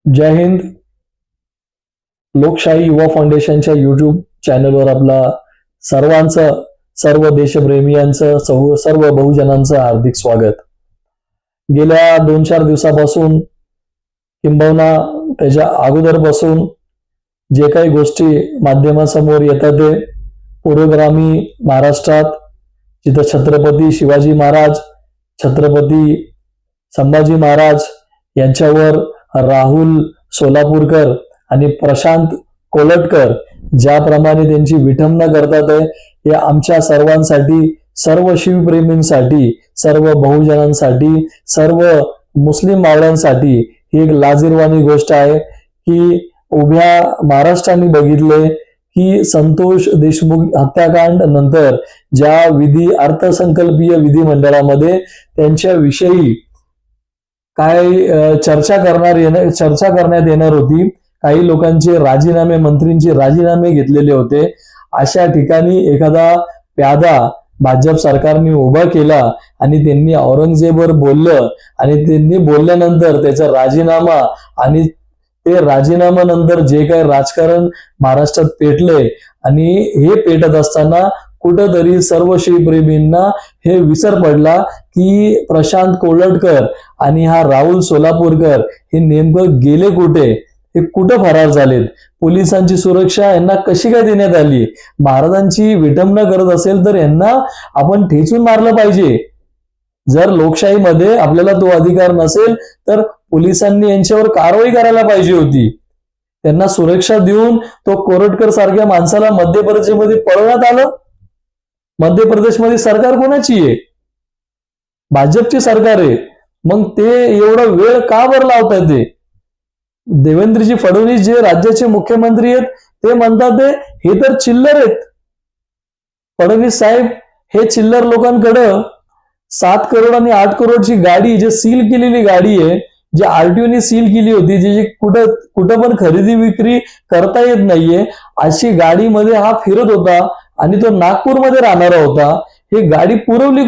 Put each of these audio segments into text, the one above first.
जय हिंद. लोकशाही युवा फाउंडेशनच्या युट्यूब चॅनलवर आपला सर्वांचं, सर्व देशप्रेमियांचं, सर्व बहुजनांचं हार्दिक स्वागत. गेल्या 2-4 दिवसापासून किंबहुना त्याच्या अगोदरपासून जे काही गोष्टी माध्यमासमोर येतात ते पूर्वग्रामी महाराष्ट्रात जिथं छत्रपती शिवाजी महाराज, छत्रपती संभाजी महाराज यांच्यावर राहुल सोलापूरकर आणि प्रशांत कोलटकर ज्याप्रमाणे त्यांची विटंबना करतात हे आमच्या सर्वांसाठी, सर्व शिवप्रेमींसाठी, सर्व बहुजनांसाठी, सर्व मुस्लिम मावळ्यांसाठी ही एक लाजिरवाणी गोष्ट आहे की उभ्या महाराष्ट्राने बघितले की संतोष देशमुख हत्याकांड नंतर ज्या अर्थसंकल्पीय विधिमंडळामध्ये त्यांच्याविषयी काय चर्चा करण्यात येणार होती, काही लोकांचे राजीनामे, मंत्रींचे राजीनामे घेतलेले होते. अशा ठिकाणी एखादा प्यादा भाजप सरकारने उभा केला आणि त्यांनी औरंगजेबवर बोललं आणि त्यांनी बोलल्यानंतर त्याचा राजीनामा आणि ते राजीनाम्यानंतर जे काही राजकारण महाराष्ट्रात पेटले आणि हे पेटत असताना कुठंतरी सर्व शिवप्रेमींना हे विसर पडला की प्रशांत कोलटकर आणि हा राहुल सोलापूरकर हे नेमकं गेले कुठे, हे कुठं फरार झालेत, पोलिसांची सुरक्षा यांना कशी काय देण्यात आली. महाराजांची विटंबना करत असेल तर यांना आपण ठेचून मारलं पाहिजे. जर लोकशाहीमध्ये आपल्याला तो अधिकार नसेल तर पोलिसांनी यांच्यावर कारवाई करायला पाहिजे होती. त्यांना सुरक्षा देऊन तो कोरटकर सारख्या माणसाला मध्य प्रदेशमध्ये पळवण्यात आलं. मध्य प्रदेशमध्ये सरकार कोणाची आहे? भाजपची सरकार आहे. मग ते एवढा वेळ का बरं लावतात? ते देवेंद्रजी फडणवीस जे राज्याचे मुख्यमंत्री आहेत ते म्हणतात हे तर चिल्लर आहेत. फडणवीस साहेब हे चिल्लर लोकांकडं 7 करोड आणि 8 करोडची गाडी, जे सील केलेली गाडी आहे, जे आरटीओने सील केली होती, जी कुठं पण खरेदी विक्री करता येत नाहीये, अशी गाडीमध्ये हा फिरत होता आणि तो नागपूरमध्ये राहणारा होता. ही गाडी पुरवली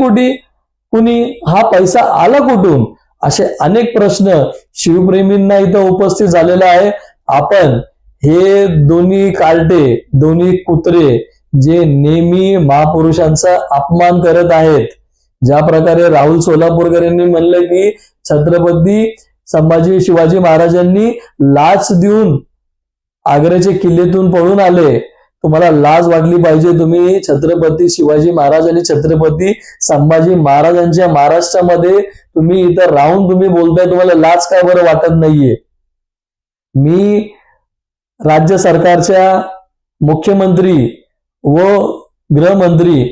कुणी? हा पैसा आला कुठून? असे अनेक प्रश्न शिवप्रेमींना इथं उपस्थित झालेला आहे. आपण हे दोन्ही कार्टे, दोन्ही कुत्रे जे नेहमी महापुरुषांचा अपमान करत आहेत, ज्या प्रकारे राहुल सोलापूरकर यांनी म्हणलं की छत्रपती संभाजी शिवाजी महाराजांनी लाच देऊन आग्र्याच्या किल्ल्यातून पळून आले. तुम्हाला लाज वाटली पाहिजे. तुम्ही छत्रपती शिवाजी महाराज आणि छत्रपती संभाजी महाराजांच्या महाराष्ट्रामध्ये तुम्ही इथं राहून तुम्ही बोलताय, तुम्हाला लाज काय बरं वाटत नाहीये? मी राज्य सरकारच्या मुख्यमंत्री व गृहमंत्री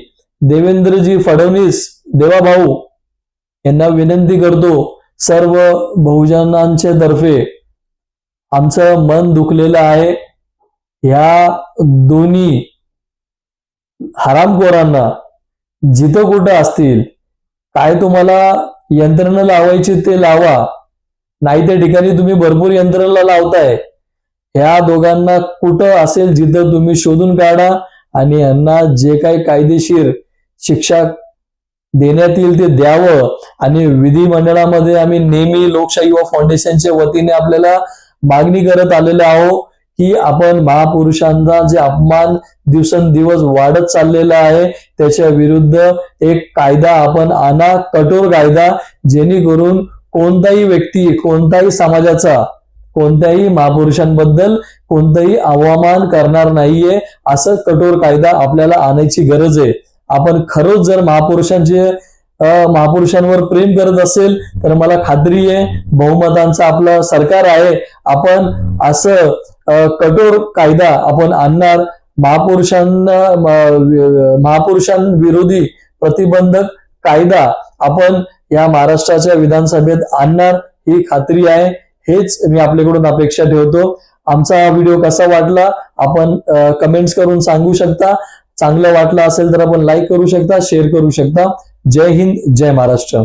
देवेंद्रजी फडणवीस देवाभाऊ यांना विनंती करतो, सर्व बहुजनांच्या तर्फे आमचं मन दुखलेलं आहे. ह्या दोन्ही हरामखोरांना जिथं कुठं असतील, काय तुम्हाला यंत्रणा लावायची ते लावा, नाही त्या ठिकाणी तुम्ही भरपूर यंत्रणा लावताय. ह्या दोघांना कुठं असेल जिथं तुम्ही शोधून काढा आणि यांना जे काही कायदेशीर शिक्षा देण्यात येईल ते द्यावं. आणि विधिमंडळामध्ये आम्ही नेहमी लोकशाही युवा फाउंडेशनच्या वतीने आपल्याला मागणी करत आलेले आहोत की आपण महापुरुषांचा जे अपमान दिवसेंदिवस वाढत चाललेला आहे त्याच्या विरुद्ध एक कायदा आपण आणा, कठोर कायदा, जेणेकरून कोणताही व्यक्ती, कोणताही समाजाचा, कोणत्याही महापुरुषांबद्दल कोणताही अवमान करणार नाहीये, असं कठोर कायदा आपल्याला आणायची गरज आहे. आपण खरोच जर महापुरुषांवर प्रेम करत असेल तर मला खात्री आहे बहुमतांचं आपलं सरकार आहे. आपण असं कठोर कायदा आपण आणणार. महापुरुषांविरोधी प्रतिबंधक कायदा आपण या महाराष्ट्राच्या विधानसभेत आणणार, ही खात्री आहे. हेच मी आपल्याकडून अपेक्षा ठेवतो. आमचा व्हिडिओ कसा वाटला आपण कमेंट्स करून सांगू शकता. चांगलं वाटलं असेल तर आपण लाईक करू शकता, शेअर करू शकता. जय हिंद, जय महाराष्ट्र.